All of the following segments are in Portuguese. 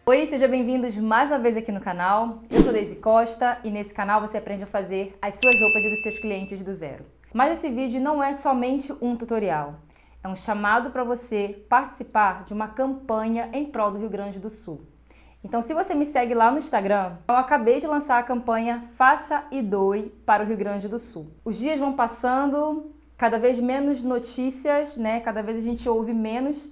Oi, sejam bem-vindos mais uma vez aqui no canal. Eu sou Deise Costa e nesse canal você aprende a fazer as suas roupas e dos seus clientes do zero. Mas esse vídeo não é somente um tutorial, é um chamado para você participar de uma campanha em prol do Rio Grande do Sul. Então, se você me segue lá no Instagram, eu acabei de lançar a campanha Faça e Doe para o Rio Grande do Sul. Os dias vão passando, cada vez menos notícias, né? Cada vez a gente ouve menos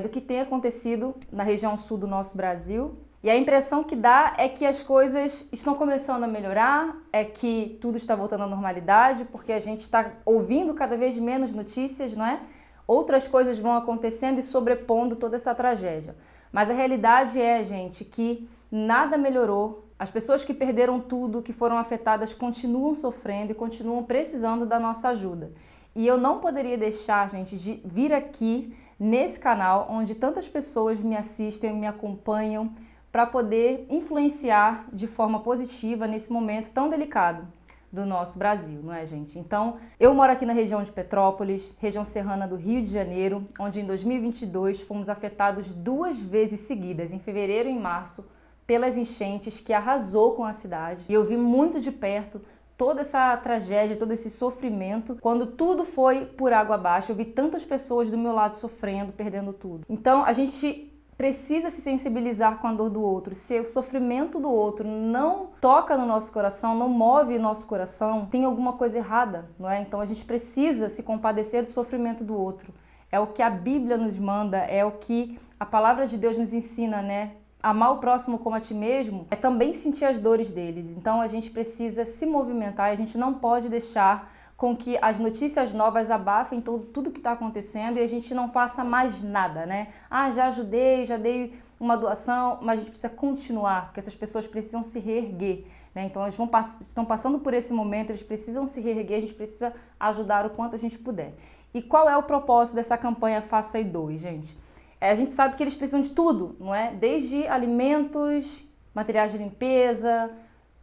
do que tem acontecido na região sul do nosso Brasil. E a impressão que dá é que as coisas estão começando a melhorar, é que tudo está voltando à normalidade, porque a gente está ouvindo cada vez menos notícias, não é? Outras coisas vão acontecendo e sobrepondo toda essa tragédia. Mas a realidade é, gente, que nada melhorou. As pessoas que perderam tudo, que foram afetadas, continuam sofrendo e continuam precisando da nossa ajuda. E eu não poderia deixar, gente, de vir aqui nesse canal, onde tantas pessoas me assistem, me acompanham, para poder influenciar de forma positiva nesse momento tão delicado do nosso Brasil, não é, gente? Então, eu moro aqui na região de Petrópolis, região serrana do Rio de Janeiro, onde em 2022 fomos afetados 2 vezes seguidas, em fevereiro e em março, pelas enchentes que arrasou com a cidade. E eu vi muito de perto toda essa tragédia, todo esse sofrimento, quando tudo foi por água abaixo. Eu vi tantas pessoas do meu lado sofrendo, perdendo tudo. Então, a gente precisa se sensibilizar com a dor do outro. Se o sofrimento do outro não toca no nosso coração, não move o nosso coração, tem alguma coisa errada, não é? Então a gente precisa se compadecer do sofrimento do outro. É o que a Bíblia nos manda, é o que a palavra de Deus nos ensina, né? Amar o próximo como a ti mesmo é também sentir as dores deles. Então a gente precisa se movimentar e a gente não pode deixar com que as notícias novas abafem tudo que está acontecendo e a gente não faça mais nada, né? Ah, já ajudei, já dei uma doação, mas a gente precisa continuar, porque essas pessoas precisam se reerguer, né? Então eles estão passando por esse momento, eles precisam se reerguer, a gente precisa ajudar o quanto a gente puder. E qual é o propósito dessa campanha Faça e Doe, gente? A gente sabe que eles precisam de tudo, não é? Desde alimentos, materiais de limpeza,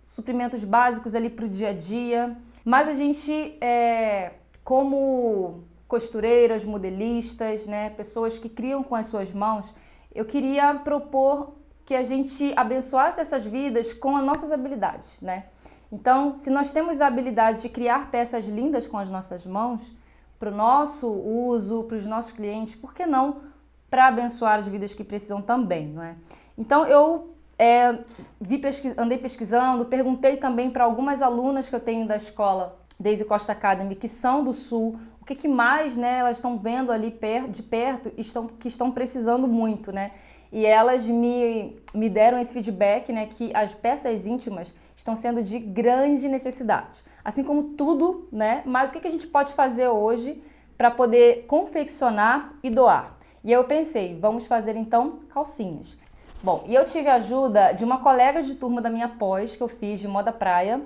suprimentos básicos ali para o dia a dia. Mas a gente, como costureiras, modelistas, né, pessoas que criam com as suas mãos, eu queria propor que a gente abençoasse essas vidas com as nossas habilidades, né? Então, se nós temos a habilidade de criar peças lindas com as nossas mãos, para o nosso uso, para os nossos clientes, por que não para abençoar as vidas que precisam também, não é? Então, eu andei pesquisando, perguntei também para algumas alunas que eu tenho da escola Deise Costa Academy, que são do Sul, o que mais, né, elas estão vendo ali de perto que estão precisando muito, né? E elas me deram esse feedback, né, que as peças íntimas estão sendo de grande necessidade, assim como tudo, né? Mas o que a gente pode fazer hoje para poder confeccionar e doar? E eu pensei, vamos fazer então calcinhas. Bom, e eu tive a ajuda de uma colega de turma da minha pós, que eu fiz de moda praia,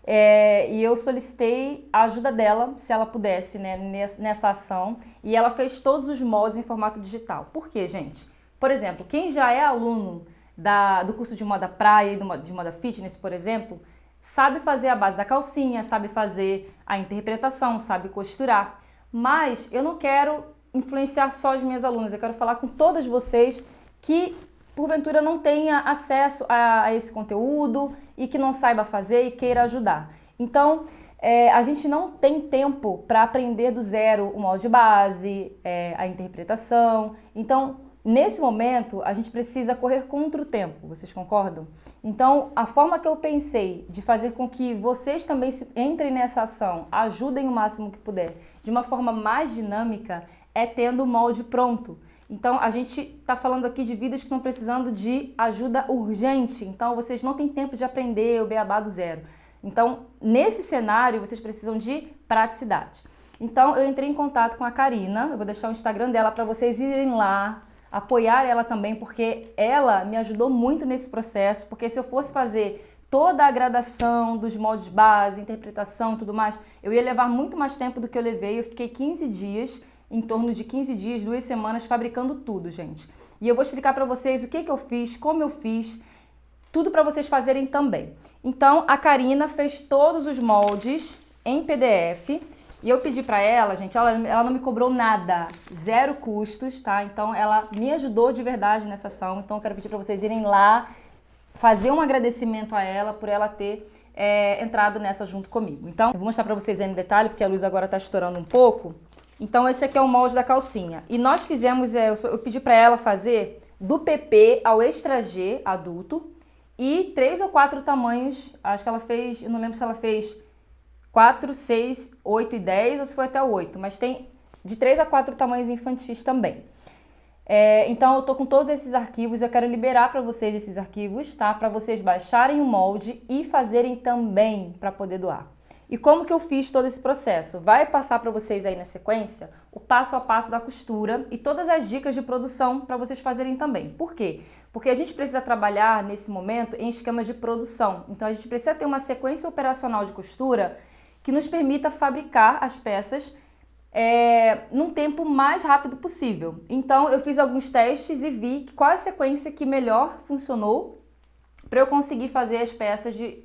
e eu solicitei a ajuda dela, se ela pudesse, né, nessa ação, e ela fez todos os moldes em formato digital. Por quê, gente? Por exemplo, quem já é aluno do curso de moda praia e de moda fitness, por exemplo, sabe fazer a base da calcinha, sabe fazer a interpretação, sabe costurar, mas eu não quero influenciar só as minhas alunas, eu quero falar com todas vocês que porventura não tenha acesso a esse conteúdo e que não saiba fazer e queira ajudar. Então, a gente não tem tempo para aprender do zero o molde base, a interpretação. Então, nesse momento, a gente precisa correr contra o tempo, vocês concordam? Então, a forma que eu pensei de fazer com que vocês também entrem nessa ação, ajudem o máximo que puder, de uma forma mais dinâmica, é tendo o molde pronto. Então, a gente está falando aqui de vidas que estão precisando de ajuda urgente. Então, vocês não têm tempo de aprender o beabá do zero. Então, nesse cenário, vocês precisam de praticidade. Então, eu entrei em contato com a Karina. Eu vou deixar o Instagram dela para vocês irem lá, apoiar ela também, porque ela me ajudou muito nesse processo. Porque se eu fosse fazer toda a gradação dos moldes base, interpretação e tudo mais, eu ia levar muito mais tempo do que eu levei. Eu fiquei 15 dias, em torno de 15 dias, 2 semanas, fabricando tudo, gente. E eu vou explicar para vocês o que eu fiz, como eu fiz, tudo para vocês fazerem também. Então, a Karina fez todos os moldes em PDF E eu pedi pra ela, gente, ela não me cobrou nada, 0 custos, tá? Então ela me ajudou de verdade nessa ação. Então eu quero pedir pra vocês irem lá, fazer um agradecimento a ela por ela ter entrado nessa junto comigo. Então eu vou mostrar pra vocês aí no detalhe, porque a luz agora tá estourando um pouco. Então esse aqui é o molde da calcinha. E nós fizemos, eu pedi pra ela fazer do PP ao Extra G adulto e 3 ou 4 tamanhos, acho que ela fez, eu não lembro se ela fez 4, 6, 8 e 10 ou se foi até o 8, mas tem de 3 a 4 tamanhos infantis também. Então eu tô com todos esses arquivos, eu quero liberar para vocês esses arquivos, tá? Para vocês baixarem o molde e fazerem também para poder doar. E como que eu fiz todo esse processo? Vai passar para vocês aí na sequência o passo a passo da costura e todas as dicas de produção para vocês fazerem também. Por quê? Porque a gente precisa trabalhar nesse momento em esquema de produção. Então a gente precisa ter uma sequência operacional de costura que nos permita fabricar as peças num tempo mais rápido possível. Então eu fiz alguns testes e vi qual a sequência que melhor funcionou para eu conseguir fazer as peças de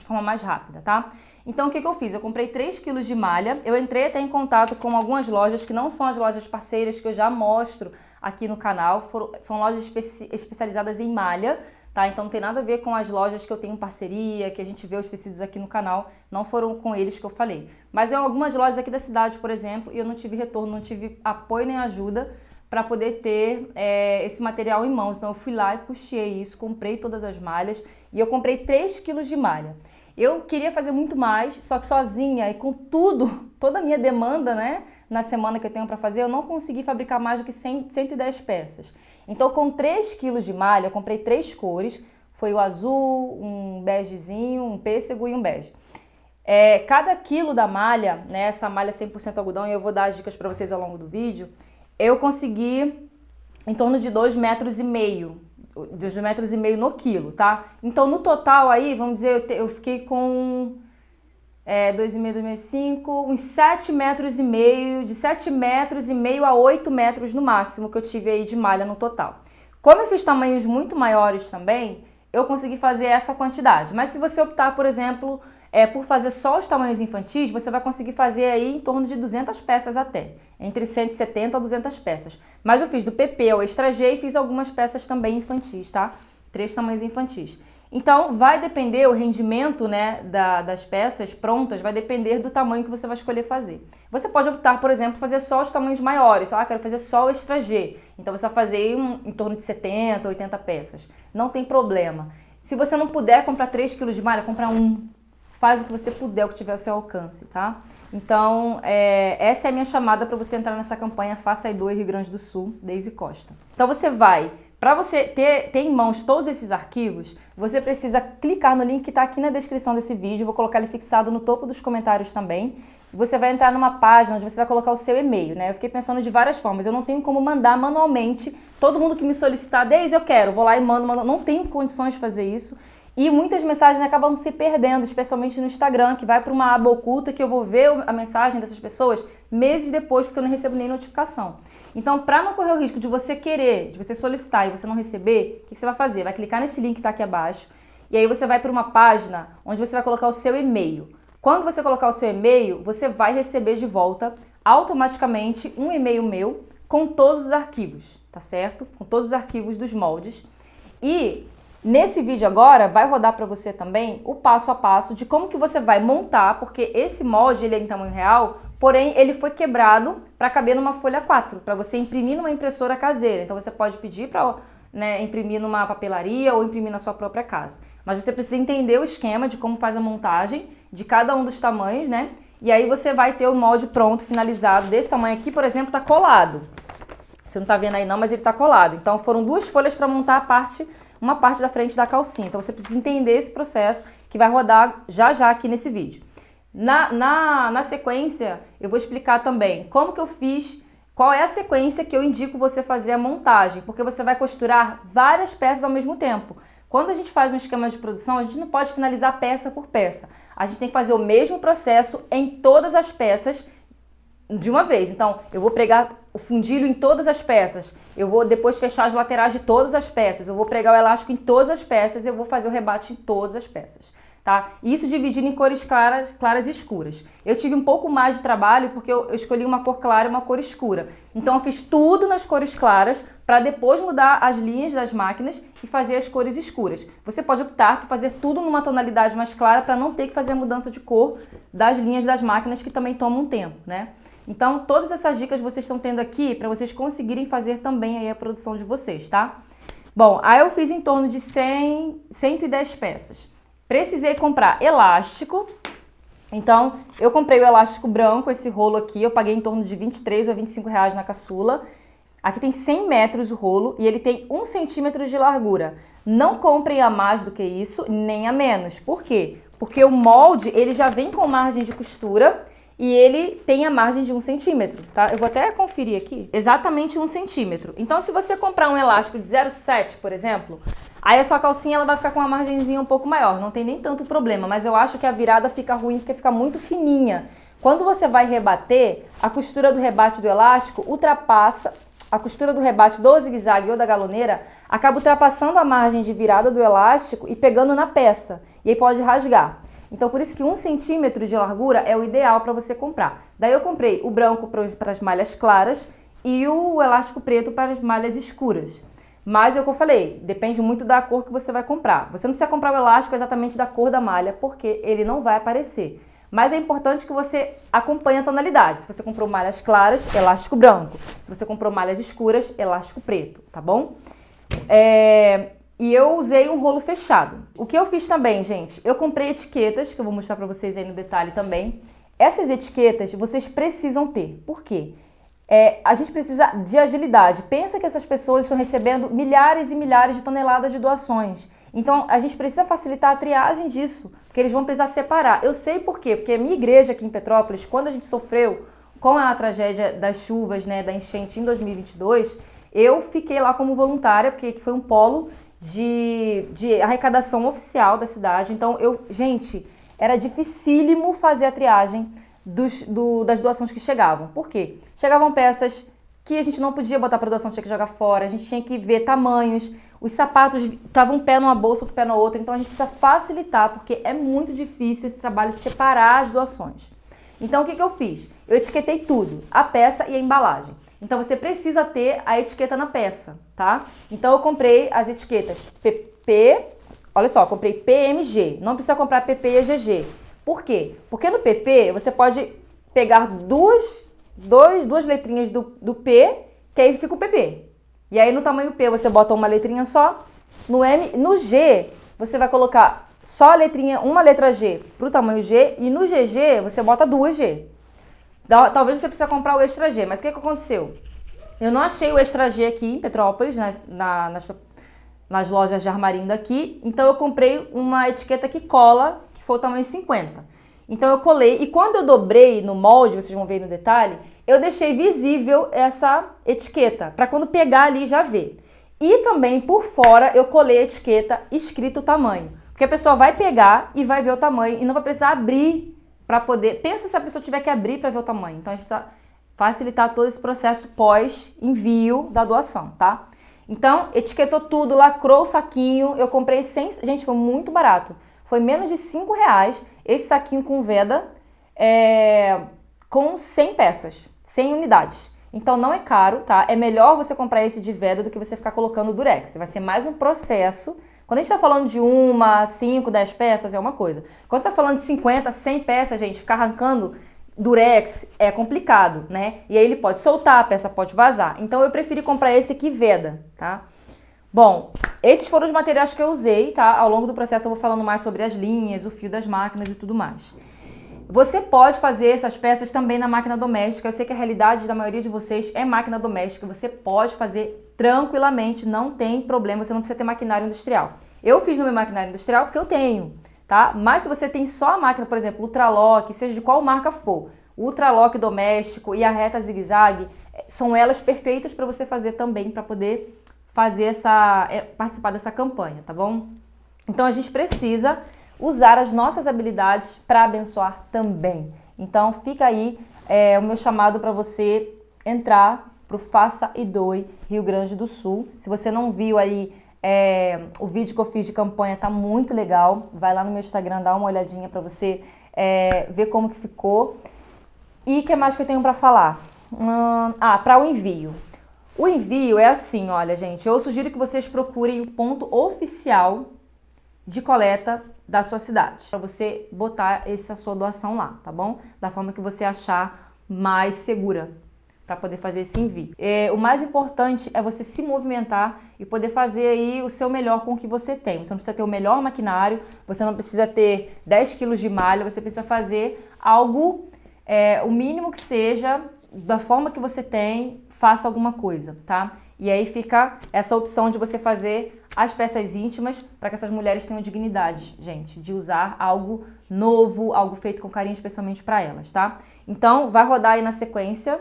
forma mais rápida, tá? Então o que eu fiz? Eu comprei 3 kg de malha, eu entrei até em contato com algumas lojas que não são as lojas parceiras que eu já mostro aqui no canal, são lojas especializadas em malha, tá? Então não tem nada a ver com as lojas que eu tenho parceria, que a gente vê os tecidos aqui no canal, não foram com eles que eu falei. Mas em algumas lojas aqui da cidade, por exemplo, e eu não tive retorno, não tive apoio nem ajuda para poder ter esse material em mãos. Então eu fui lá e custeei isso, comprei todas as malhas e eu comprei 3 kg de malha. Eu queria fazer muito mais, só que sozinha e com tudo, toda a minha demanda, né, na semana que eu tenho para fazer, eu não consegui fabricar mais do que 110 peças. Então com 3 kg de malha, eu comprei 3 cores, foi o azul, um begezinho, um pêssego e um bege. Cada quilo da malha, né, essa malha 100% algodão, e eu vou dar as dicas para vocês ao longo do vídeo, eu consegui em torno de 2,5 metros, 2,5 metros no quilo, tá? Então no total aí, vamos dizer, eu fiquei com 2,5, 2,5, uns 7,5 metros, de 7,5 metros a 8 metros no máximo que eu tive aí de malha no total. Como eu fiz tamanhos muito maiores também, eu consegui fazer essa quantidade. Mas se você optar, por exemplo, por fazer só os tamanhos infantis, você vai conseguir fazer aí em torno de 200 peças até, entre 170 a 200 peças. Mas eu fiz do PP ao Extra G e fiz algumas peças também infantis, tá? 3 tamanhos infantis. Então, vai depender, o rendimento, né, das peças prontas vai depender do tamanho que você vai escolher fazer. Você pode optar, por exemplo, fazer só os tamanhos maiores. Quero fazer só o Extra G. Então, você vai fazer em torno de 70, 80 peças. Não tem problema. Se você não puder comprar 3 kg de malha, compra um. Faz o que você puder, o que tiver ao seu alcance, tá? Então, essa é a minha chamada para você entrar nessa campanha Faça e Doe Rio Grande do Sul, Deise Costa. Então, você vai... Para você ter em mãos todos esses arquivos, você precisa clicar no link que está aqui na descrição desse vídeo. Vou colocar ele fixado no topo dos comentários também. Você vai entrar numa página onde você vai colocar o seu e-mail, né? Eu fiquei pensando de várias formas. Eu não tenho como mandar manualmente. Todo mundo que me solicitar, Deise, eu quero, vou lá e mando. Não tenho condições de fazer isso. E muitas mensagens acabam se perdendo, especialmente no Instagram, que vai para uma aba oculta que eu vou ver a mensagem dessas pessoas meses depois, porque eu não recebo nem notificação. Então, para não correr o risco de você querer, de você solicitar e você não receber, o que você vai fazer? Vai clicar nesse link que está aqui abaixo e aí você vai para uma página onde você vai colocar o seu e-mail. Quando você colocar o seu e-mail, você vai receber de volta automaticamente um e-mail meu com todos os arquivos, tá certo? Com todos os arquivos dos moldes. E nesse vídeo agora vai rodar para você também o passo a passo de como que você vai montar, porque esse molde ele é em tamanho real, porém ele foi quebrado para caber numa folha 4, para você imprimir numa impressora caseira. Então você pode pedir para imprimir numa papelaria ou imprimir na sua própria casa. Mas você precisa entender o esquema de como faz a montagem de cada um dos tamanhos, né? E aí você vai ter o molde pronto, finalizado. Desse tamanho aqui, por exemplo, tá colado. Você não tá vendo aí não, mas ele tá colado. Então foram 2 folhas para montar uma parte da frente da calcinha. Então você precisa entender esse processo que vai rodar já aqui nesse vídeo. Na sequência, eu vou explicar também como que eu fiz, qual é a sequência que eu indico você fazer a montagem, porque você vai costurar várias peças ao mesmo tempo. Quando a gente faz um esquema de produção, a gente não pode finalizar peça por peça. A gente tem que fazer o mesmo processo em todas as peças de uma vez. Então, eu vou pregar o fundilho em todas as peças, eu vou depois fechar as laterais de todas as peças, eu vou pregar o elástico em todas as peças, eu vou fazer o rebate em todas as peças. tá? E isso dividido em cores claras e escuras. Eu tive um pouco mais de trabalho porque eu escolhi uma cor clara e uma cor escura. Então eu fiz tudo nas cores claras para depois mudar as linhas das máquinas e fazer as cores escuras. Você pode optar por fazer tudo numa tonalidade mais clara para não ter que fazer a mudança de cor das linhas das máquinas, que também tomam um tempo, né? Então todas essas dicas vocês estão tendo aqui para vocês conseguirem fazer também aí a produção de vocês, tá? Bom, aí eu fiz em torno de 110 peças. Precisei comprar elástico, então eu comprei o elástico branco, esse rolo aqui, eu paguei em torno de 23 ou 25 reais na caçula. Aqui tem 100 metros o rolo e ele tem 1 centímetro de largura. Não comprem a mais do que isso, nem a menos. Por quê? Porque o molde, ele já vem com margem de costura e ele tem a margem de 1 centímetro, tá? Eu vou até conferir aqui. Exatamente 1 centímetro. Então, se você comprar um elástico de 0,7, por exemplo, aí a sua calcinha ela vai ficar com uma margenzinha um pouco maior, não tem nem tanto problema, mas eu acho que a virada fica ruim porque fica muito fininha. Quando você vai rebater, a costura do rebate do elástico ultrapassa, a costura do rebate do zigue-zague ou da galoneira acaba ultrapassando a margem de virada do elástico e pegando na peça, e aí pode rasgar. Então por isso que 1 centímetro de largura é o ideal para você comprar. Daí eu comprei o branco para as malhas claras e o elástico preto para as malhas escuras. Mas é o que eu falei, depende muito da cor que você vai comprar. Você não precisa comprar o elástico exatamente da cor da malha, porque ele não vai aparecer. Mas é importante que você acompanhe a tonalidade. Se você comprou malhas claras, elástico branco. Se você comprou malhas escuras, elástico preto, tá bom? E eu usei um rolo fechado. O que eu fiz também, gente? Eu comprei etiquetas, que eu vou mostrar pra vocês aí no detalhe também. Essas etiquetas vocês precisam ter. Por quê? A gente precisa de agilidade. Pensa que essas pessoas estão recebendo milhares e milhares de toneladas de doações. Então, a gente precisa facilitar a triagem disso, porque eles vão precisar separar. Eu sei por quê, porque a minha igreja aqui em Petrópolis, quando a gente sofreu com a tragédia das chuvas, né, da enchente em 2022, eu fiquei lá como voluntária, porque foi um polo de arrecadação oficial da cidade. Então, gente, era dificílimo fazer a triagem das doações que chegavam. Por quê? Chegavam peças que a gente não podia botar para doação, tinha que jogar fora, a gente tinha que ver tamanhos, os sapatos estavam um pé numa bolsa, outro pé na outra, então a gente precisa facilitar, porque é muito difícil esse trabalho de separar as doações. Então o que eu fiz? Eu etiquetei tudo, a peça e a embalagem. Então você precisa ter a etiqueta na peça, tá? Então eu comprei as etiquetas PP, olha só, comprei PMG, não precisa comprar PP e GG. Por quê? Porque no PP você pode pegar duas letrinhas do P, que aí fica o PP. E aí no tamanho P você bota uma letrinha só, no G você vai colocar só a letrinha, uma letra G pro tamanho G, e no GG você bota 2 G. Talvez você precise comprar o extra G, mas o que aconteceu? Eu não achei o extra G aqui em Petrópolis, nas lojas de armarinho daqui, então eu comprei uma etiqueta que cola, que foi o tamanho 50. Então eu colei, e quando eu dobrei no molde, vocês vão ver no detalhe, eu deixei visível essa etiqueta, para quando pegar ali já ver. E também por fora eu colei a etiqueta escrito o tamanho, porque a pessoa vai pegar e vai ver o tamanho e não vai precisar abrir para poder... Pensa se a pessoa tiver que abrir para ver o tamanho. Então a gente precisa facilitar todo esse processo pós-envio da doação, tá? Então etiquetou tudo, lacrou o saquinho, eu comprei gente, foi muito barato. Foi menos de 5 reais esse saquinho com veda, com 100 peças, 100 unidades. Então não é caro, tá? É melhor você comprar esse de veda do que você ficar colocando durex. Vai ser mais um processo. Quando a gente tá falando de 1, 5, 10 peças é uma coisa. Quando você tá falando de 50, 100 peças, gente, ficar arrancando durex é complicado, né? E aí ele pode soltar, a peça pode vazar. Então eu preferi comprar esse aqui veda, tá? Bom, esses foram os materiais que eu usei, tá? Ao longo do processo eu vou falando mais sobre as linhas, o fio das máquinas e tudo mais. Você pode fazer essas peças também na máquina doméstica. Eu sei que a realidade da maioria de vocês é máquina doméstica. Você pode fazer tranquilamente, não tem problema, você não precisa ter maquinário industrial. Eu fiz no meu maquinário industrial porque eu tenho, tá? Mas se você tem só a máquina, por exemplo, Ultralock, seja de qual marca for, o Ultralock doméstico e a reta zigue-zague, são elas perfeitas para você fazer também, para poder fazer participar dessa campanha, tá bom? Então a gente precisa usar as nossas habilidades para abençoar também. Então fica aí o meu chamado para você entrar pro Faça e Doe Rio Grande do Sul. Se você não viu aí O vídeo que eu fiz de campanha tá muito legal. Vai lá no meu Instagram, dá uma olhadinha pra você ver como que ficou. E o que mais que eu tenho pra falar? Para o envio. O envio é assim, olha, gente, eu sugiro que vocês procurem o ponto oficial de coleta da sua cidade, para você botar essa sua doação lá, tá bom? Da forma que você achar mais segura para poder fazer esse envio. O mais importante é você se movimentar e poder fazer aí o seu melhor com o que você tem. Você não precisa ter o melhor maquinário, você não precisa ter 10 quilos de malha, você precisa fazer algo, o mínimo que seja, da forma que você tem, faça alguma coisa, tá? E aí fica essa opção de você fazer as peças íntimas para que essas mulheres tenham dignidade, gente, de usar algo novo, algo feito com carinho especialmente para elas, tá? Então, vai rodar aí na sequência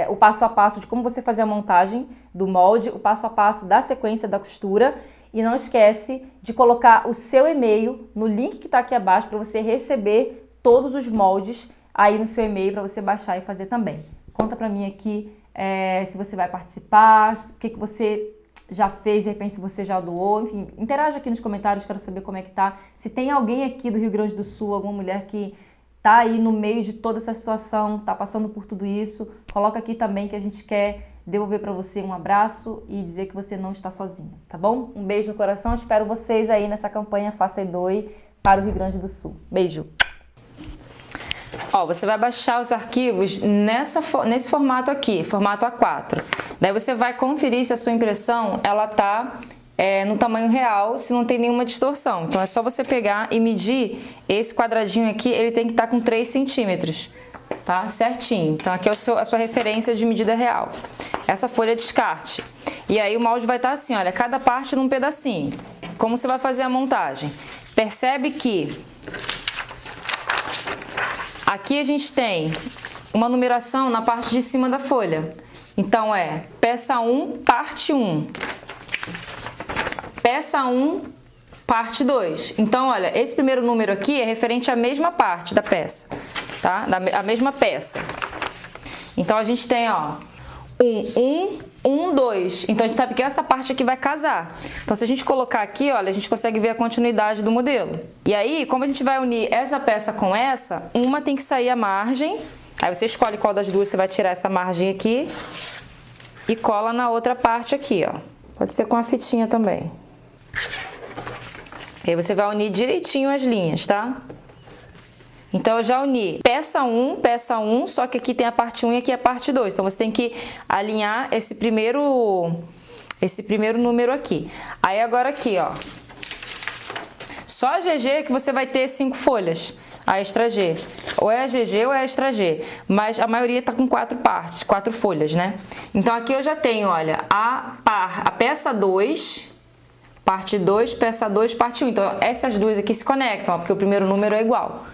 o passo a passo de como você fazer a montagem do molde, o passo a passo da sequência da costura. E não esquece de colocar o seu e-mail no link que está aqui abaixo para você receber todos os moldes aí no seu e-mail para você baixar e fazer também. Conta para mim aqui se você vai participar, o que você já fez, de repente se você já doou, enfim, interaja aqui nos comentários, quero saber como é que tá. Se tem alguém aqui do Rio Grande do Sul, alguma mulher que tá aí no meio de toda essa situação, tá passando por tudo isso, coloca aqui também que a gente quer devolver para você um abraço e dizer que você não está sozinha, tá bom? Um beijo no coração, espero vocês aí nessa campanha Faça e Doe para o Rio Grande do Sul. Beijo! Ó, você vai baixar os arquivos nesse formato aqui, formato A4. Daí você vai conferir se a sua impressão ela tá no tamanho real, se não tem nenhuma distorção. Então é só você pegar e medir esse quadradinho aqui, ele tem que estar com 3 centímetros, tá? Certinho. Então aqui é a sua referência de medida real. Essa folha é descarte. E aí o molde vai estar assim, olha, cada parte num pedacinho. Como você vai fazer a montagem? Percebe que aqui a gente tem uma numeração na parte de cima da folha. Então é peça 1, parte 1. Peça 1, parte 2. Então, olha, esse primeiro número aqui é referente à mesma parte da peça, tá? A mesma peça. Então, a gente tem, ó, 1, 1, 2. Então, a gente sabe que essa parte aqui vai casar. Então, se a gente colocar aqui, olha, a gente consegue ver a continuidade do modelo. E aí, como a gente vai unir essa peça com essa, uma tem que sair a margem. Aí você escolhe qual das duas você vai tirar essa margem aqui e cola na outra parte aqui, ó. Pode ser com a fitinha também. Aí você vai unir direitinho as linhas, tá? Então, eu já uni peça 1, só que aqui tem a parte 1 e aqui a parte 2. Então, você tem que alinhar esse primeiro número aqui. Aí, agora aqui, ó. Só a GG que você vai ter 5 folhas. A extra G. Ou é a GG ou é a extra G. Mas a maioria tá com 4 partes, 4 folhas, né? Então, aqui eu já tenho, olha, a peça 2... Parte 2, peça 2, parte 1. Então, essas duas aqui se conectam, ó, porque o primeiro número é igual.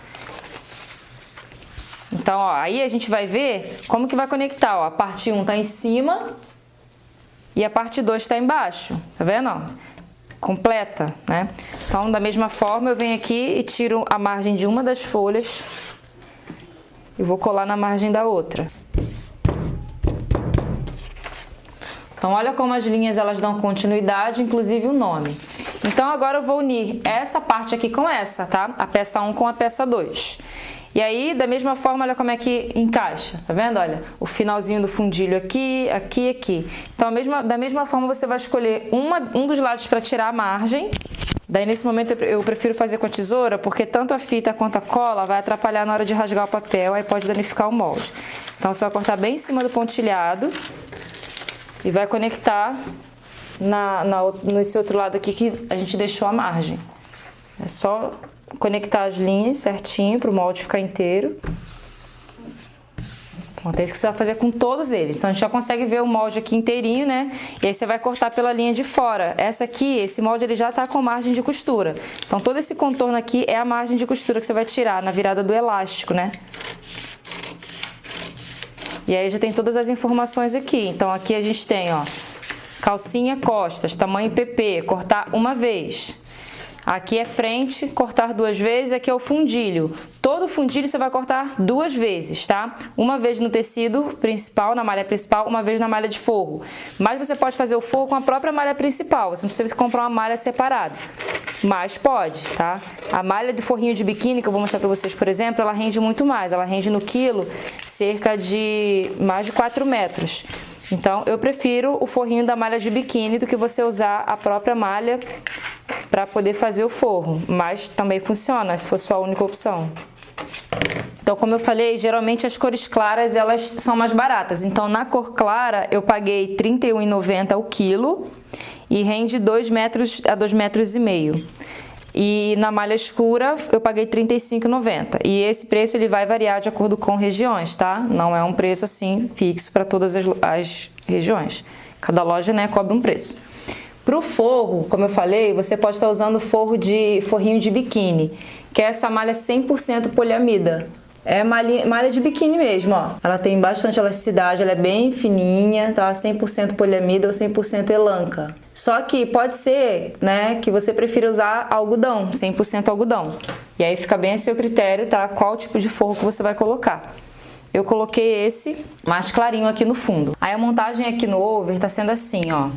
Então, ó, aí a gente vai ver como que vai conectar. Ó. A parte 1 tá em cima e a parte 2 tá embaixo. Tá vendo? Ó? Completa, né? Então, da mesma forma, eu venho aqui e tiro a margem de uma das folhas e vou colar na margem da outra. Então, olha como as linhas elas dão continuidade, inclusive o nome. Então, agora eu vou unir essa parte aqui com essa, tá? A peça 1 com a peça 2. E aí, da mesma forma, olha como é que encaixa, tá vendo? Olha, o finalzinho do fundilho aqui, aqui e aqui. Então, da mesma forma, você vai escolher um dos lados para tirar a margem. Daí, nesse momento, eu prefiro fazer com a tesoura, porque tanto a fita quanto a cola vai atrapalhar na hora de rasgar o papel, aí pode danificar o molde. Então, você vai cortar bem em cima do pontilhado. E vai conectar nesse outro lado aqui que a gente deixou a margem. É só conectar as linhas certinho para o molde ficar inteiro. Pronto, é isso que você vai fazer com todos eles. Então, a gente já consegue ver o molde aqui inteirinho, né? E aí você vai cortar pela linha de fora. Esse molde ele já tá com margem de costura. Então, todo esse contorno aqui é a margem de costura que você vai tirar na virada do elástico, né? E aí já tem todas as informações aqui. Então, aqui a gente tem, ó, calcinha costas, tamanho PP, cortar uma vez. Aqui é frente, cortar 2 vezes, aqui é o fundilho. Todo fundilho você vai cortar 2 vezes, tá? Uma vez no tecido principal, na malha principal, uma vez na malha de forro. Mas você pode fazer o forro com a própria malha principal, você não precisa comprar uma malha separada. Mas pode, tá? A malha de forrinho de biquíni, que eu vou mostrar pra vocês, por exemplo, ela rende muito mais. Ela rende no quilo cerca de mais de 4 metros. Então, eu prefiro o forrinho da malha de biquíni do que você usar a própria malha para poder fazer o forro. Mas também funciona, se for sua única opção. Então, como eu falei, geralmente as cores claras, elas são mais baratas. Então, na cor clara, eu paguei R$ 31,90 o quilo e rende 2 metros a 2,5 metros. E na malha escura eu paguei R$ 35,90. E esse preço ele vai variar de acordo com regiões, tá? Não é um preço assim fixo para todas as regiões. Cada loja, né, cobra um preço. Pro forro, como eu falei, você pode estar usando forrinho de biquíni, que é essa malha 100% poliamida. É malha de biquíni mesmo, ó. Ela tem bastante elasticidade, ela é bem fininha, tá? 100% poliamida ou 100% elanca. Só que pode ser, né, que você prefira usar algodão, 100% algodão. E aí fica bem a seu critério, tá? Qual tipo de forro que você vai colocar. Eu coloquei esse mais clarinho aqui no fundo. Aí a montagem aqui no over tá sendo assim, ó.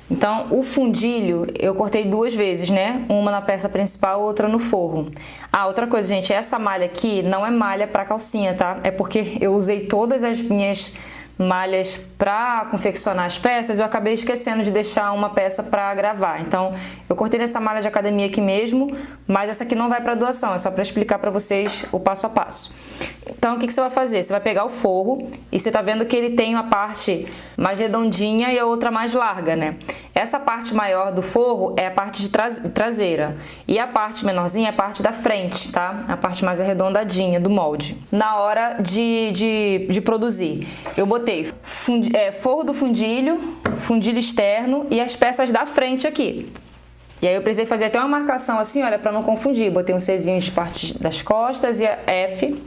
Então, o fundilho eu cortei 2 vezes, né? Uma na peça principal, outra no forro. Ah, outra coisa, gente, essa malha aqui não é malha para calcinha, tá? É porque eu usei todas as minhas malhas para confeccionar as peças, eu acabei esquecendo de deixar uma peça para gravar. Então, eu cortei nessa malha de academia aqui mesmo, mas essa aqui não vai para doação, é só para explicar para vocês o passo a passo. Então, o que você vai fazer? Você vai pegar o forro e você tá vendo que ele tem uma parte mais redondinha e a outra mais larga, né? Essa parte maior do forro é a parte de traseira e a parte menorzinha é a parte da frente, tá? A parte mais arredondadinha do molde. Na hora de produzir, eu botei forro do fundilho, fundilho externo e as peças da frente aqui. E aí eu precisei fazer até uma marcação assim, olha, para não confundir. Botei um Czinho de parte das costas e a F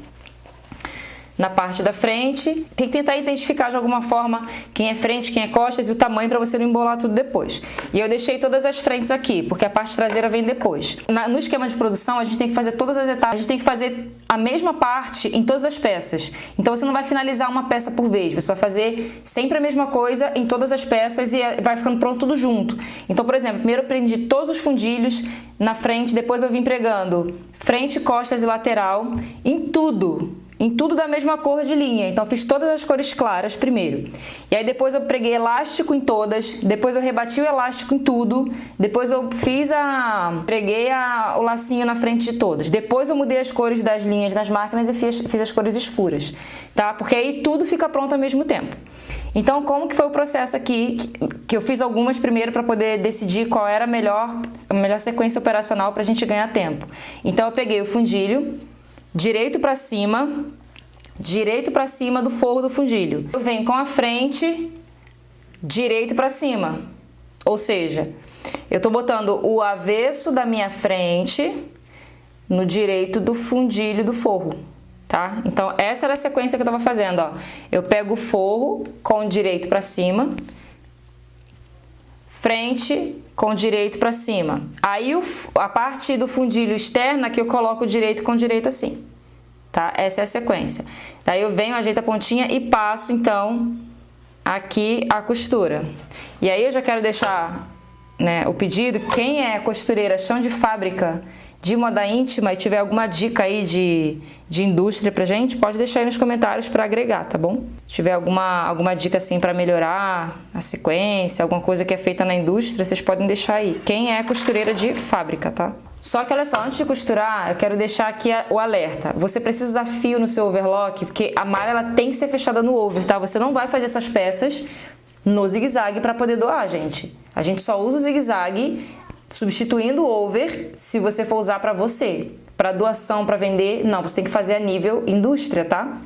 na parte da frente. Tem que tentar identificar de alguma forma quem é frente, quem é costas e o tamanho para você não embolar tudo depois. E eu deixei todas as frentes aqui, porque a parte traseira vem depois. No esquema de produção, a gente tem que fazer todas as etapas, a gente tem que fazer a mesma parte em todas as peças. Então você não vai finalizar uma peça por vez, você vai fazer sempre a mesma coisa em todas as peças e vai ficando pronto tudo junto. Então, por exemplo, primeiro eu prendi todos os fundilhos na frente, depois eu vim pregando frente, costas e lateral em tudo da mesma cor de linha. Então fiz todas as cores claras primeiro. E aí depois eu preguei elástico em todas, depois eu rebati o elástico em tudo, depois eu preguei o lacinho na frente de todas. Depois eu mudei as cores das linhas das máquinas e fiz as cores escuras, tá? Porque aí tudo fica pronto ao mesmo tempo. Então, como que foi o processo aqui? Que eu fiz algumas primeiro para poder decidir qual era a melhor sequência operacional para a gente ganhar tempo. Então eu peguei o fundilho direito para cima do forro do fundilho. Eu venho com a frente direito para cima. Ou seja, eu tô botando o avesso da minha frente no direito do fundilho do forro, tá? Então essa era a sequência que eu tava fazendo, ó. Eu pego o forro com o direito para cima, frente com o direito para cima. Aí a parte do fundilho externa que eu coloco o direito com o direito assim, tá? Essa é a sequência. Daí eu venho, ajeito a pontinha e passo então aqui a costura. E aí eu já quero deixar, né, o pedido. Quem é costureira chão de fábrica de moda íntima e tiver alguma dica aí de indústria pra gente, pode deixar aí nos comentários para agregar, tá bom? Se tiver alguma dica assim para melhorar a sequência, alguma coisa que é feita na indústria, vocês podem deixar aí. Quem é costureira de fábrica, tá? Só que olha só, antes de costurar, eu quero deixar aqui o alerta. Você precisa usar fio no seu overlock, porque a malha ela tem que ser fechada no over, tá? Você não vai fazer essas peças no zigue-zague para poder doar, gente. A gente só usa o zigue-zague substituindo o over se você for usar para você. Para doação, para vender, não, você tem que fazer a nível indústria, tá?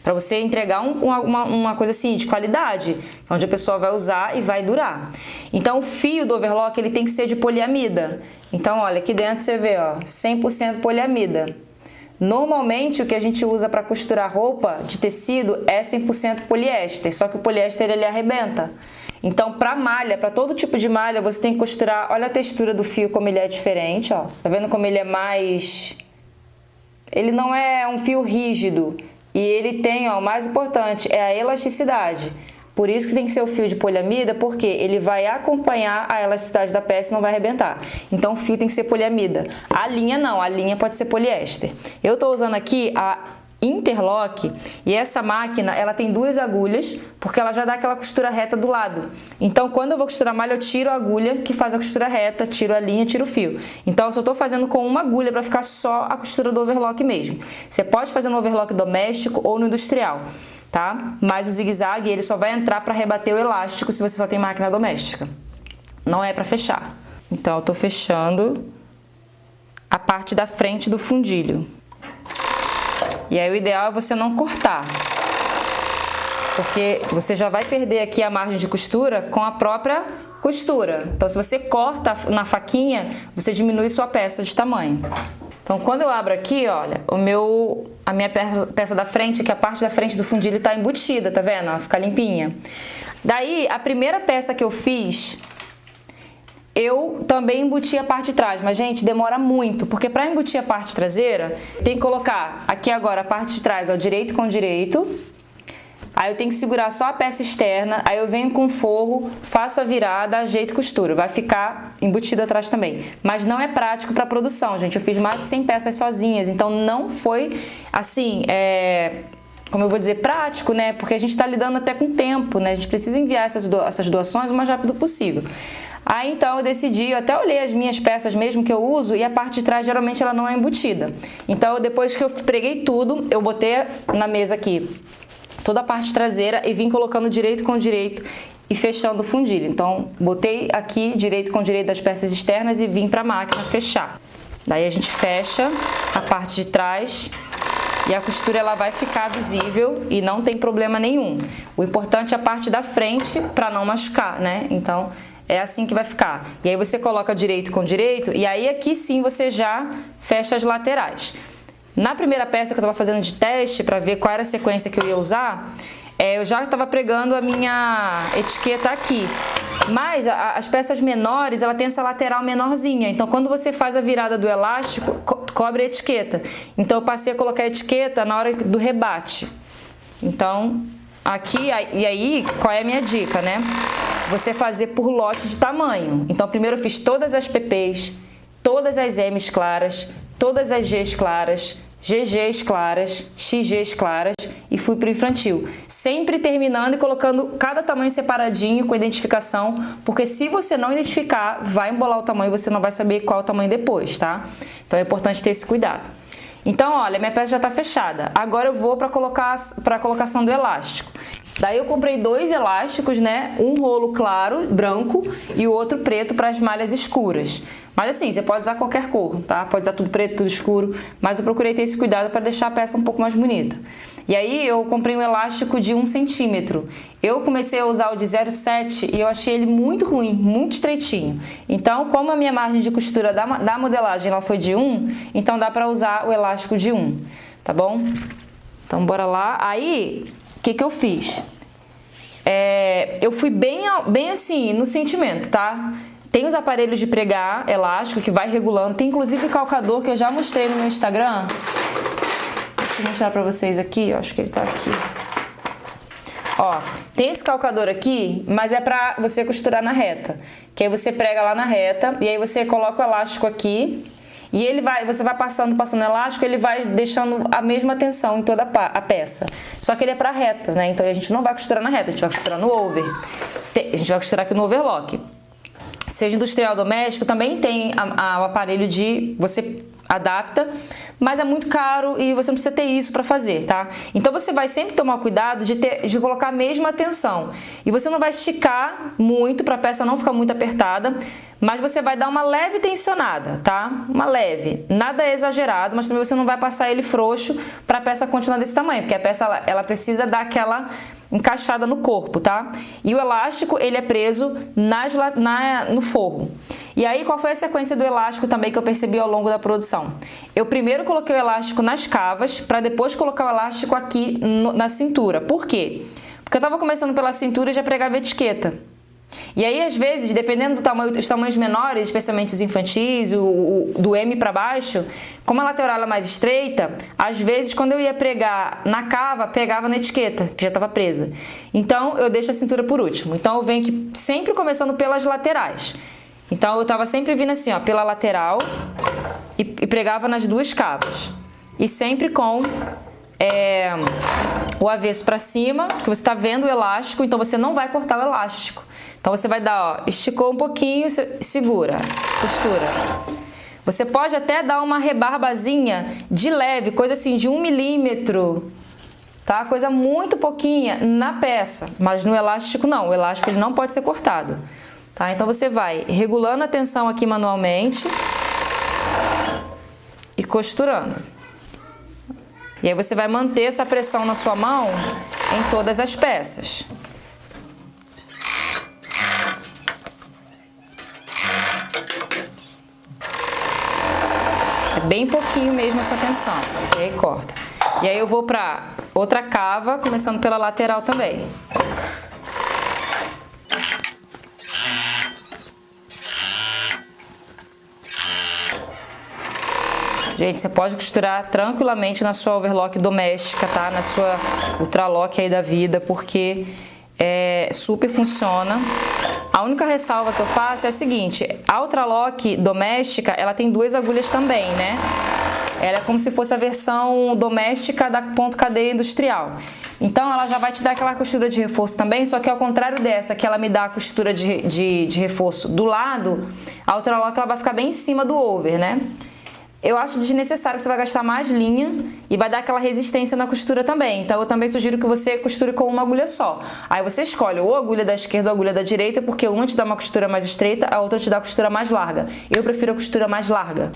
Para você entregar uma coisa assim de qualidade, onde a pessoa vai usar e vai durar. Então o fio do overlock ele tem que ser de poliamida. Então olha, aqui dentro você vê, ó, 100% poliamida. Normalmente o que a gente usa para costurar roupa de tecido é 100% poliéster, só que o poliéster ele arrebenta. Então, para malha, para todo tipo de malha, você tem que costurar. Olha a textura do fio, como ele é diferente, ó. Tá vendo como ele é mais... Ele não é um fio rígido. E ele tem, ó, o mais importante, é a elasticidade. Por isso que tem que ser o fio de poliamida, porque ele vai acompanhar a elasticidade da peça e não vai arrebentar. Então o fio tem que ser poliamida. A linha não, a linha pode ser poliéster. Eu tô usando aqui a Interlock e essa máquina, ela tem 2 agulhas, porque ela já dá aquela costura reta do lado. Então quando eu vou costurar malha, eu tiro a agulha que faz a costura reta, tiro a linha, tiro o fio. Então eu só tô fazendo com uma agulha para ficar só a costura do overlock mesmo. Você pode fazer no overlock doméstico ou no industrial, tá? Mas o zigue-zague, ele só vai entrar para rebater o elástico se você só tem máquina doméstica. Não é para fechar. Então eu tô fechando a parte da frente do fundilho. E aí o ideal é você não cortar, porque você já vai perder aqui a margem de costura com a própria costura. Então se você corta na faquinha, você diminui sua peça de tamanho. Então quando eu abro aqui, olha, a minha peça da frente, que a parte da frente do fundilho tá embutida, tá vendo? Ela fica limpinha. Daí a primeira peça que eu fiz, eu também embuti a parte de trás, mas gente, demora muito, porque para embutir a parte traseira, tem que colocar aqui agora a parte de trás, ó, direito com direito. Aí eu tenho que segurar só a peça externa, aí eu venho com o forro, faço a virada, ajeito e costuro. Vai ficar embutido atrás também. Mas não é prático para produção, gente. Eu fiz mais de 100 peças sozinhas, então não foi assim, como eu vou dizer, prático, né? Porque a gente tá lidando até com tempo, né? A gente precisa enviar essas doações o mais rápido possível. Aí então eu decidi, eu até olhei as minhas peças mesmo que eu uso e a parte de trás geralmente ela não é embutida. Então depois que eu preguei tudo, eu botei na mesa aqui toda a parte traseira e vim colocando direito com direito e fechando o fundilho. Então botei aqui direito com direito das peças externas e vim para a máquina fechar. Daí a gente fecha a parte de trás e a costura ela vai ficar visível e não tem problema nenhum. O importante é a parte da frente para não machucar, né? Então é assim que vai ficar. E aí você coloca direito com direito e aí aqui sim você já fecha as laterais. Na primeira peça que eu estava fazendo de teste para ver qual era a sequência que eu ia usar, eu já estava pregando a minha etiqueta aqui. Mas as peças menores, ela tem essa lateral menorzinha. Então quando você faz a virada do elástico, cobre a etiqueta. Então eu passei a colocar a etiqueta na hora do rebate. Então aqui, e aí qual é a minha dica, né? Você fazer por lote de tamanho. Então primeiro eu fiz todas as PPs, todas as M's claras, todas as G's claras, GG's claras, XG's claras e fui pro infantil. Sempre terminando e colocando cada tamanho separadinho com identificação, porque se você não identificar, vai embolar o tamanho e você não vai saber qual é o tamanho depois, tá? Então é importante ter esse cuidado. Então, olha, minha peça já tá fechada. Agora eu vou para a colocação do elástico. Daí eu comprei 2 elásticos, né? Um rolo claro, branco, e o outro preto para as malhas escuras. Mas assim, você pode usar qualquer cor, tá? Pode usar tudo preto, tudo escuro, mas eu procurei ter esse cuidado para deixar a peça um pouco mais bonita. E aí eu comprei um elástico de 1 centímetro. Eu comecei a usar o de 0,7 e eu achei ele muito ruim, muito estreitinho. Então, como a minha margem de costura da modelagem ela foi de 1, então dá para usar o elástico de 1, tá bom? Então bora lá. Aí, o que eu fiz? Eu fui bem assim, no sentimento, tá? Tem os aparelhos de pregar elástico que vai regulando. Tem inclusive calcador que eu já mostrei no meu Instagram. Deixa eu mostrar pra vocês aqui, eu acho que ele tá aqui. Ó, tem esse calcador aqui, mas é pra você costurar na reta. Que aí você prega lá na reta e aí você coloca o elástico aqui. E você vai passando elástico, ele vai deixando a mesma tensão em toda a peça. Só que ele é pra reta, né? Então a gente não vai costurar na reta, a gente vai costurar no over. A gente vai costurar aqui no overlock. Seja industrial ou doméstico, também tem o aparelho de... Você adapta, mas é muito caro e você não precisa ter isso para fazer, tá? Então você vai sempre tomar cuidado de colocar a mesma tensão. E você não vai esticar muito para a peça não ficar muito apertada, mas você vai dar uma leve tensionada, tá? Uma leve, nada exagerado, mas também você não vai passar ele frouxo para a peça continuar desse tamanho, porque a peça ela precisa dar aquela encaixada no corpo, tá? E o elástico, ele é preso no forro. E aí, qual foi a sequência do elástico também que eu percebi ao longo da produção? Eu primeiro coloquei o elástico nas cavas, para depois colocar o elástico aqui na cintura. Por quê? Porque eu tava começando pela cintura e já pregava a etiqueta. E aí, às vezes, dependendo do tamanho, os tamanhos menores, especialmente os infantis, do M para baixo, como a lateral é mais estreita, às vezes, quando eu ia pregar na cava, pegava na etiqueta, que já estava presa. Então, eu deixo a cintura por último. Então, eu venho aqui sempre começando pelas laterais. Então, eu estava sempre vindo assim, ó, pela lateral e pregava nas duas cavas. E sempre com o avesso para cima, que você está vendo o elástico, então você não vai cortar o elástico. Então, você vai dar, ó, esticou um pouquinho, segura, costura. Você pode até dar uma rebarbazinha de leve, coisa assim, de 1 milímetro, tá? Coisa muito pouquinha na peça, mas no elástico não, o elástico ele não pode ser cortado, tá? Então, você vai regulando a tensão aqui manualmente e costurando. E aí, você vai manter essa pressão na sua mão em todas as peças. Bem pouquinho mesmo essa tensão, e aí corta. E aí eu vou pra outra cava, começando pela lateral também. Gente, você pode costurar tranquilamente na sua overlock doméstica, tá? Na sua ultralock aí da vida, porque super funciona. A única ressalva que eu faço é a seguinte, a ultralock doméstica, ela tem 2 agulhas também, né? Ela é como se fosse a versão doméstica da ponto cadeia industrial. Então, ela já vai te dar aquela costura de reforço também, só que ao contrário dessa, que ela me dá a costura de reforço do lado, a ultralock ela vai ficar bem em cima do over, né? Eu acho desnecessário, que você vai gastar mais linha e vai dar aquela resistência na costura também. Então, eu também sugiro que você costure com uma agulha só. Aí você escolhe ou a agulha da esquerda ou a agulha da direita, porque uma te dá uma costura mais estreita, a outra te dá a costura mais larga. Eu prefiro a costura mais larga.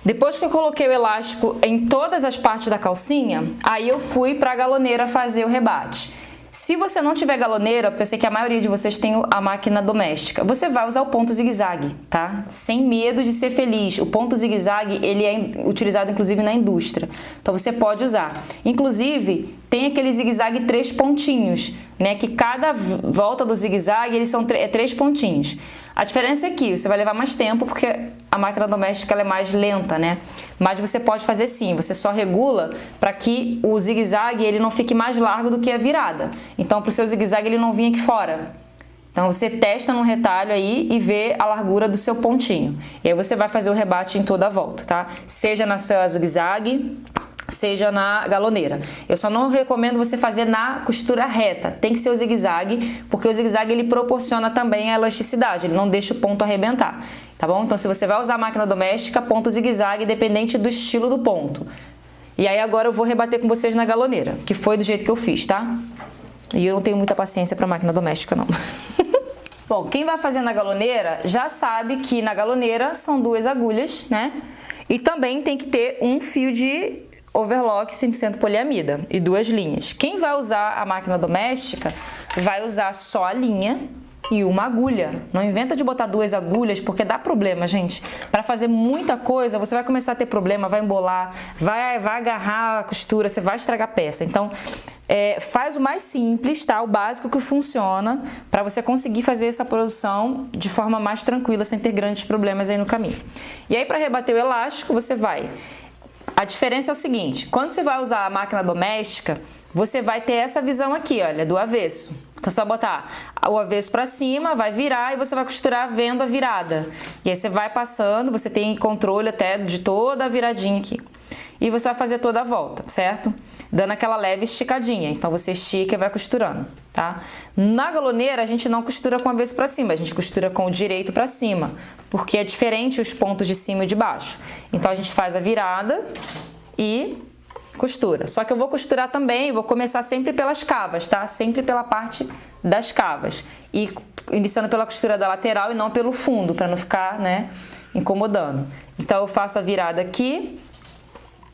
Depois que eu coloquei o elástico em todas as partes da calcinha, aí eu fui para a galoneira fazer o rebate. Se você não tiver galoneira, porque eu sei que a maioria de vocês tem a máquina doméstica, você vai usar o ponto zigue-zague, tá? Sem medo de ser feliz. O ponto zigue-zague, ele é utilizado inclusive na indústria. Então você pode usar. Inclusive, tem aquele zigue-zague 3 pontinhos, né? Que cada volta do zigue-zague, eles são 3 pontinhos. A diferença é que você vai levar mais tempo porque a máquina doméstica ela é mais lenta, né? Mas você pode fazer sim, você só regula para que o zigue-zague ele não fique mais largo do que a virada. Então, para o seu zigue-zague ele não vir aqui fora. Então, você testa num retalho aí e vê a largura do seu pontinho. E aí você vai fazer o rebate em toda a volta, tá? Seja na sua zigue-zague, seja na galoneira. Eu só não recomendo você fazer na costura reta, tem que ser o zigue-zague, porque o zigue-zague ele proporciona também a elasticidade, ele não deixa o ponto arrebentar, tá bom? Então se você vai usar a máquina doméstica, ponto zigue-zague, dependente do estilo do ponto. E aí agora eu vou rebater com vocês na galoneira, que foi do jeito que eu fiz, tá? E eu não tenho muita paciência para máquina doméstica, não. Bom, quem vai fazer na galoneira já sabe que na galoneira são 2 agulhas, né? E também tem que ter um fio de overlock 100% poliamida e 2 linhas. Quem vai usar a máquina doméstica vai usar só a linha e uma agulha. Não inventa de botar 2 agulhas porque dá problema, gente. Para fazer muita coisa, você vai começar a ter problema, vai embolar, vai agarrar a costura, você vai estragar a peça. Então, faz o mais simples, tá? O básico que funciona para você conseguir fazer essa produção de forma mais tranquila, sem ter grandes problemas aí no caminho. E aí, para rebater o elástico, você vai... A diferença é o seguinte, quando você vai usar a máquina doméstica, você vai ter essa visão aqui, olha, do avesso. Então, é só botar o avesso para cima, vai virar e você vai costurar vendo a virada. E aí você vai passando, você tem controle até de toda a viradinha aqui. E você vai fazer toda a volta, certo? Dando aquela leve esticadinha. Então, você estica e vai costurando, tá? Na galoneira, a gente não costura com o avesso para cima, a gente costura com o direito para cima, porque é diferente os pontos de cima e de baixo. Então, a gente faz a virada e costura. Só que eu vou costurar também, vou começar sempre pelas cavas, tá? Sempre pela parte das cavas. E iniciando pela costura da lateral e não pelo fundo, para não ficar, né, incomodando. Então, eu faço a virada aqui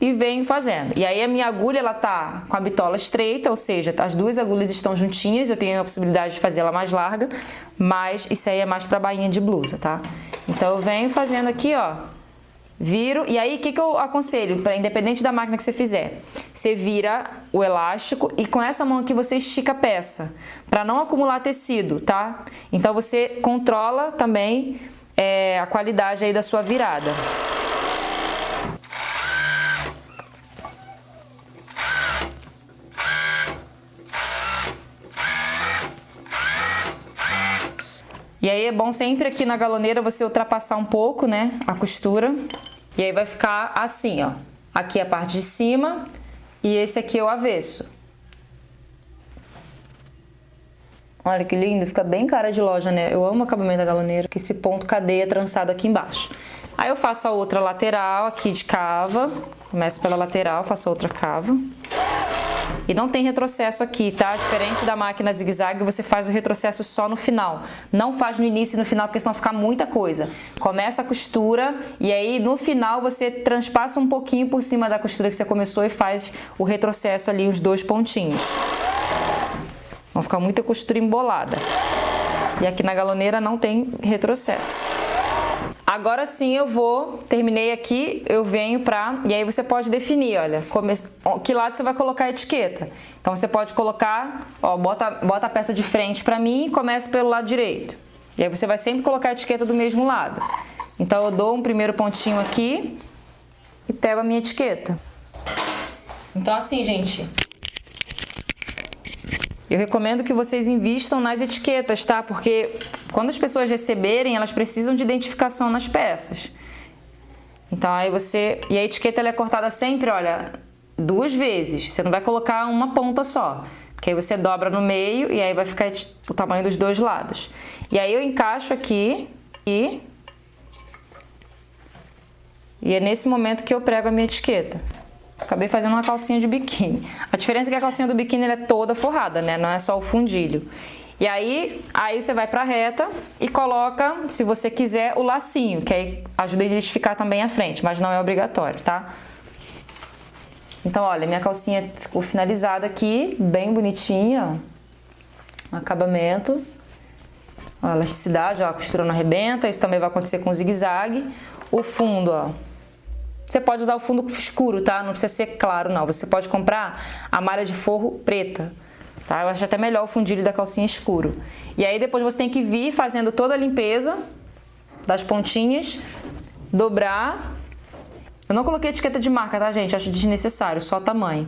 e venho fazendo. E aí a minha agulha, ela tá com a bitola estreita, ou seja, as duas agulhas estão juntinhas, eu tenho a possibilidade de fazer ela mais larga, mas isso aí é mais pra bainha de blusa, tá? Então eu venho fazendo aqui, ó, viro, e aí o que eu aconselho, independente da máquina que você fizer, você vira o elástico e com essa mão aqui você estica a peça, pra não acumular tecido, tá? Então você controla também a qualidade aí da sua virada. E aí é bom sempre aqui na galoneira você ultrapassar um pouco, né, a costura. E aí vai ficar assim, ó. Aqui é a parte de cima e esse aqui é o avesso. Olha que lindo, fica bem cara de loja, né? Eu amo o acabamento da galoneira, que esse ponto cadeia trançado aqui embaixo. Aí eu faço a outra lateral aqui de cava. Começo pela lateral, faço a outra cava. E não tem retrocesso aqui, tá? Diferente da máquina zigue-zague, você faz o retrocesso só no final. Não faz no início e no final, porque senão fica muita coisa. Começa a costura e aí no final você transpassa um pouquinho por cima da costura que você começou e faz o retrocesso ali, os 2 pontinhos. Vão ficar muita costura embolada. E aqui na galoneira não tem retrocesso. Agora sim eu terminei aqui, eu venho e aí você pode definir, olha, que lado você vai colocar a etiqueta. Então você pode colocar, ó, bota a peça de frente pra mim e começa pelo lado direito. E aí você vai sempre colocar a etiqueta do mesmo lado. Então eu dou um primeiro pontinho aqui e pego a minha etiqueta. Então assim, gente, eu recomendo que vocês invistam nas etiquetas, tá? Porque quando as pessoas receberem, elas precisam de identificação nas peças. Então aí e a etiqueta ela é cortada sempre, olha, 2 vezes. Você não vai colocar uma ponta só. Porque aí você dobra no meio e aí vai ficar o tamanho dos 2 lados. E aí eu encaixo aqui e é nesse momento que eu prego a minha etiqueta. Acabei fazendo uma calcinha de biquíni. A diferença é que a calcinha do biquíni ela é toda forrada, né? Não é só o fundilho. E aí você vai pra reta e coloca, se você quiser, o lacinho, que aí ajuda a identificar também a frente, mas não é obrigatório, tá? Então, olha, minha calcinha ficou finalizada aqui, bem bonitinha, ó. Acabamento. Ó, a elasticidade, ó, a costura não arrebenta, isso também vai acontecer com o zigue-zague. O fundo, ó. Você pode usar o fundo escuro, tá? Não precisa ser claro, não. Você pode comprar a malha de forro preta, tá? Eu acho até melhor o fundilho da calcinha escuro. E aí depois você tem que vir fazendo toda a limpeza das pontinhas, dobrar. Eu não coloquei etiqueta de marca, tá, gente? Acho desnecessário, só tamanho.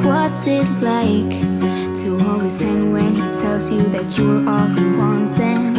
What's it like to hold his hand when he tells you that you're all he wants? And